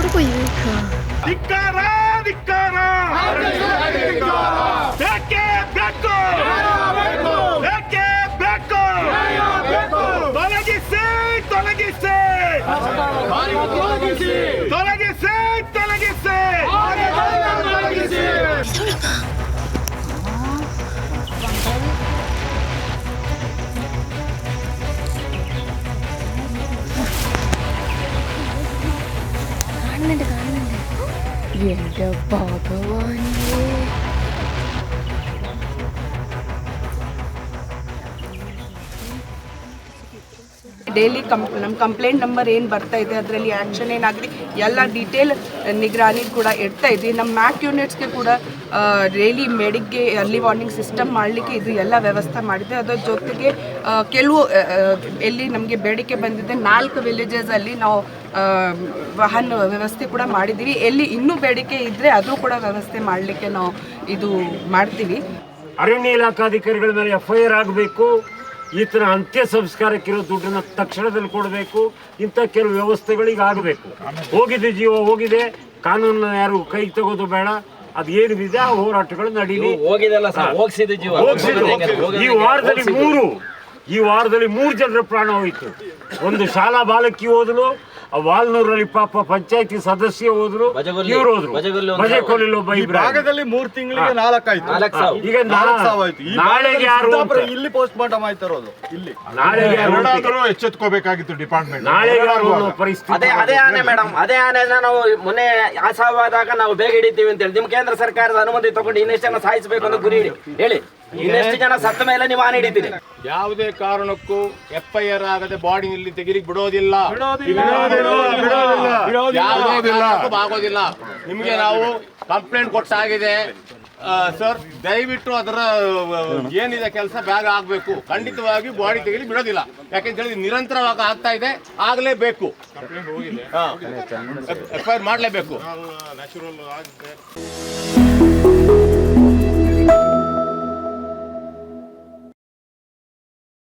그러고 이거 ಧಿಕ್ಕಾರ ಧಿಕ್ಕಾರ ಬೇಕೇ ಬೇಕು ಬೇಕೇ ಬೇಕು ತೊಲಗಿಸಿ ತೊಲಗಿಸಿ ತೊಲಗಿಸಿ ತೊಲಗಿಸಿ കാണുന്നുണ്ട് എന്റെ ഭഗവാനേ ಡೈಲಿ ನಮ್ಮ ಕಂಪ್ಲೇಂಟ್ ನಂಬರ್ ಏನು ಬರ್ತಾ ಇದೆ ಅದರಲ್ಲಿ ಆ್ಯಕ್ಷನ್ ಏನಾಗಿದೆ ಎಲ್ಲ ಡೀಟೇಲ್ ನಿಗರಾನಿ ಕೂಡ ಇಡ್ತಾ ಇದ್ವಿ. ನಮ್ಮ ಮ್ಯಾಕ್ ಯೂನಿಟ್ಸ್ಗೆ ಕೂಡ ಡೈಲಿ ಬೆಳಿಗ್ಗೆ ಅರ್ಲಿ ವಾರ್ನಿಂಗ್ ಸಿಸ್ಟಮ್ ಮಾಡಲಿಕ್ಕೆ ಇದು ಎಲ್ಲ ವ್ಯವಸ್ಥೆ ಮಾಡಿದೆ. ಅದರ ಜೊತೆಗೆ ಕೆಲವು ಎಲ್ಲಿ ನಮಗೆ ಬೇಡಿಕೆ ಬಂದಿದೆ 4 ವಿಲೇಜಸಲ್ಲಿ ನಾವು ವಾಹನ ವ್ಯವಸ್ಥೆ ಕೂಡ ಮಾಡಿದ್ದೀವಿ. ಎಲ್ಲಿ ಇನ್ನೂ ಬೇಡಿಕೆ ಇದ್ದರೆ ಅದು ಕೂಡ ವ್ಯವಸ್ಥೆ ಮಾಡಲಿಕ್ಕೆ ನಾವು ಇದು ಮಾಡ್ತೀವಿ. ಅರಣ್ಯ ಇಲಾಖಾಧಿಕಾರಿಗಳ ಮೇಲೆ FIR ಆಗಬೇಕು. ಈ ಥರ ಅಂತ್ಯ ಸಂಸ್ಕಾರಕ್ಕಿರೋ ದುಡ್ಡನ್ನು ತಕ್ಷಣದಲ್ಲಿ ಕೊಡಬೇಕು. ಇಂಥ ಕೆಲವು ವ್ಯವಸ್ಥೆಗಳಿಗೆ ಆಗಬೇಕು. ಹೋಗಿದೆ ಜೀವ ಹೋಗಿದೆ, ಕಾನೂನನ್ನ ಯಾರು ಕೈಗೆ ತಗೋದು ಬೇಡ. ಅದು ಏನಿದೆ ಆ ಹೋರಾಟಗಳು ನಡೀಲಿ. ಈ ವಾರದಲ್ಲಿ 3 ಜನರ ಪ್ರಾಣ ಹೋಯಿತು. ಒಂದು ಶಾಲಾ ಬಾಲಕಿ ಹೋದಲು, ವಾಲ್ನೂರಲ್ಲಿ ಪಾಪ ಪಂಚಾಯತಿ ಸದಸ್ಯ ಹೋದ್ರು, ಇವ್ರು ಹೋದ್ರು. ಬಜೆಕೊಲ್ಲಿ ಒಬ್ಬ ಭಾಗದಲ್ಲಿ 3 ತಿಂಗಳಿಗೆ 4 ಆಯ್ತು. ಈಗ ನಾಳೆಗೆ ಯಾರು ಇಲ್ಲಿ ಪೋಸ್ಟ್ ಮಾರ್ಟಮ್ ಆಯ್ತಾರೋದು ಇಲ್ಲಿ ನಾಳೆಗೆ ಎಚ್ಚೆತ್ಕೋಬೇಕಾಗಿತ್ತು ಡಿಪಾರ್ಟ್ಮೆಂಟ್. ನಾಳೆಗೆ ಯಾರು ಪರಿಸ್ಥಿತಿ ಅದೇ ಆನೆ ಮೇಡಮ್, ಅದೇ ಆನೆನ ನಾವು ಮೊನ್ನೆ ಆಸಾವಾದಾಗ ನಾವು ಬೇಗ ಹಿಡಿತೀವಿ ಅಂತ ಹೇಳಿ ನಿಮ್ಮ ಕೇಂದ್ರ ಸರ್ಕಾರದ ಅನುಮತಿ ತಗೊಂಡು ಇನ್ನೆಷ್ಟು ಜನ ಸಾಯಿಸಬೇಕು ಅಂತ ಗುರಿ ಹೇಳಿ ಇನ್ನೆಷ್ಟು ಜನ ಸತ್ತ ಮೇಲೆ ನೀವು ಆನೆ ಹಿಡಿತೀರಿ. ಯಾವುದೇ ಕಾರಣಕ್ಕೂ FIR ಆಗದೆ ಬಾಡಿ ಇಲ್ಲಿ ತೆಗಿಲಿಕ್ಕೆ ಬಿಡೋದಿಲ್ಲ, ಆಗೋದಿಲ್ಲ. ನಿಮ್ಗೆ ನಾವು ಕಂಪ್ಲೇಂಟ್ ಕೊಟ್ಟಾಗಿದೆ ಸರ್, ದಯವಿಟ್ಟು ಅದರ ಏನಿದೆ ಕೆಲಸ ಬೇಗ ಆಗ್ಬೇಕು. ಖಂಡಿತವಾಗಿ ಬಾಡಿ ತೆಗಿಲಿಕ್ಕೆ ಬಿಡೋದಿಲ್ಲ. ಯಾಕೆಂತ ಹೇಳಿ ನಿರಂತರವಾಗಿ ಆಗ್ತಾ ಇದೆ, ಆಗ್ಲೇಬೇಕು. FIR ಮಾಡ್ಲೇಬೇಕು.